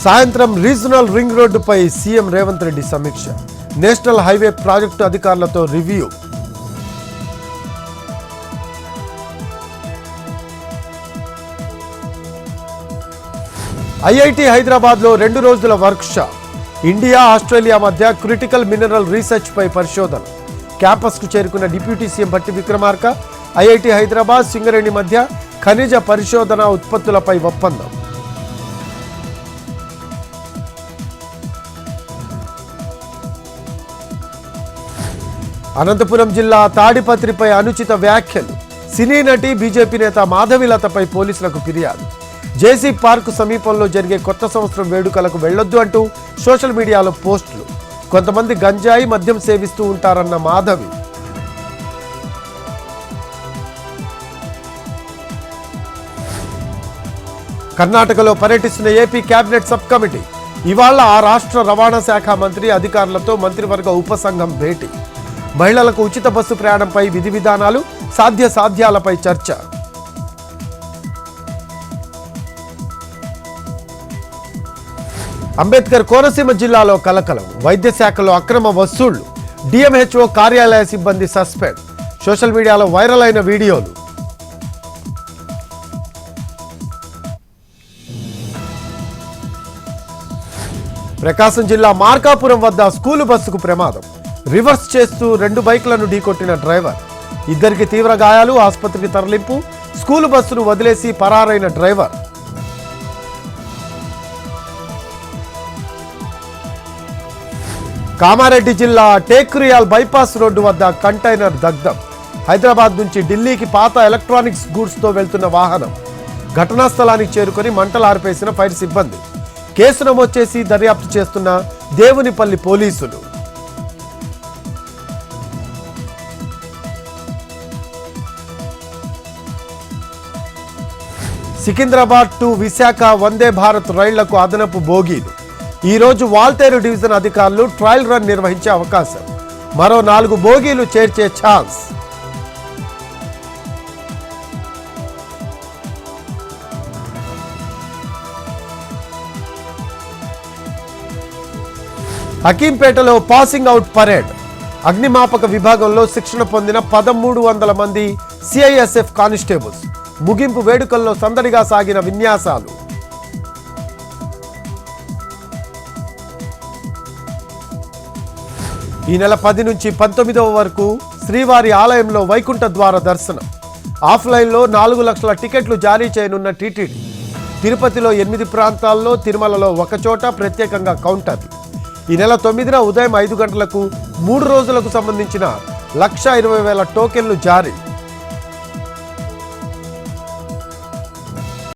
సాయంత్రం regional ring రోడ్డుపై CM Revanth Reddy సమీక్ష. నేషనల్ హైవే ప్రాజెక్టు అధికారులతో రివ్యూ. ఐఐటి హైదరాబాద్లో 2 రోజుల వర్క్షాప్. ఇండియా ఆస్ట్రేలియా మధ్య క్రిటికల్ మినరల్ రీసెర్చ్ పై పరిశోధన. క్యాంపస్కు చేరుకున్న deputy CM Bhatti Vikramarka, IIT Hyderabad Singareni మధ్య ఖనిజ పరిశోధన ఉత్పత్తులపై ఒప్పందం. అనంతపురం జిల్లా తాడిపత్రిపై అనుచిత వ్యాఖ్యలు. సినీ నటి బీజేపీ నేత మాధవిలతపై పోలీసులకు ఫిర్యాదు. జేసీ పార్క్ సమీపంలో జరిగే కొత్త సంవత్సరం వేడుకలకు వెళ్లొద్దు అంటూ సోషల్ మీడియాలో పోస్టులు. కొంతమంది గంజాయి మద్యం సేవిస్తూ ఉంటారన్న మాధవి. కర్ణాటకలో పర్యటిస్తున్న ఏపీ కేబినెట్ సబ్ కమిటీ. ఇవాళ ఆ రాష్ట్ర రవాణా శాఖ మంత్రి అధికారులతో మంత్రివర్గ ఉపసంఘం భేటీ. మహిళలకు ఉచిత బస్సు ప్రయాణంపై విధి విధానాలు, సాధ్యాలపై చర్చ. అంబేద్కర్ కోనసీమ జిల్లాలో కలకలం. వైద్య శాఖలో అక్రమ వసూళ్లు. డిఎంహెచ్ఓ కార్యాలయ సిబ్బంది సస్పెండ్. సోషల్ మీడియాలో వైరల్ అయిన వీడియోలు. ప్రకాశం జిల్లా మార్కాపురం వద్ద స్కూలు బస్సుకు ప్రమాదం. రివర్స్ చేస్తూ 2 బైక్లను ఢీకొట్టిన డ్రైవర్. 2 తీవ్ర గాయాలు, ఆసుపత్రికి తరలింపు. స్కూలు బస్సును వదిలేసి పరారైన డ్రైవర్. కామారెడ్డి జిల్లా టేక్రియాల్ బైపాస్ రోడ్డు వద్ద కంటైనర్ దగ్ధం. హైదరాబాద్ నుంచి ఢిల్లీకి పాత ఎలక్ట్రానిక్స్ గూడ్స్తో వెళ్తున్న వాహనం. ఘటనా స్థలానికి చేరుకొని మంటలు ఆర్పేసిన ఫైర్ సిబ్బంది. కేసు నమోదు చేసి దర్యాప్తు చేస్తున్న దేవునిపల్లి పోలీసులు. సికింద్రాబాద్ టు విశాఖ వందే భారత్ రైళ్లకు అదనపు బోగీలు. ఈ రోజు వాల్తేరు డివిజన్ అధికారులు ట్రయల్ రన్ నిర్వహించే అవకాశం. మరో 4 బోగీలు చేర్చే ఛాన్స్. హకీంపేటలో పాసింగ్ అవుట్ పరేడ్. అగ్నిమాపక విభాగంలో శిక్షణ పొందిన 1300 మంది సిఐఎస్ఎఫ్ కానిస్టేబుల్స్. ముగింపు వేడుకల్లో సందడిగా సాగిన విన్యాసాలు. ఈ నెల 10 నుంచి 19 వరకు శ్రీవారి ఆలయంలో వైకుంఠ ద్వార దర్శనం. ఆఫ్లైన్లో 4 లక్షల టికెట్లు జారీ చేయనున్న టీటీడీ. తిరుపతిలో 8 ప్రాంతాల్లో, తిరుమలలో 1 చోట ప్రత్యేకంగా కౌంటర్లు. ఈ నెల 9న ఉదయం 5 గంటలకు 3 రోజులకు సంబంధించిన 1,20,000 టోకెన్లు జారీ.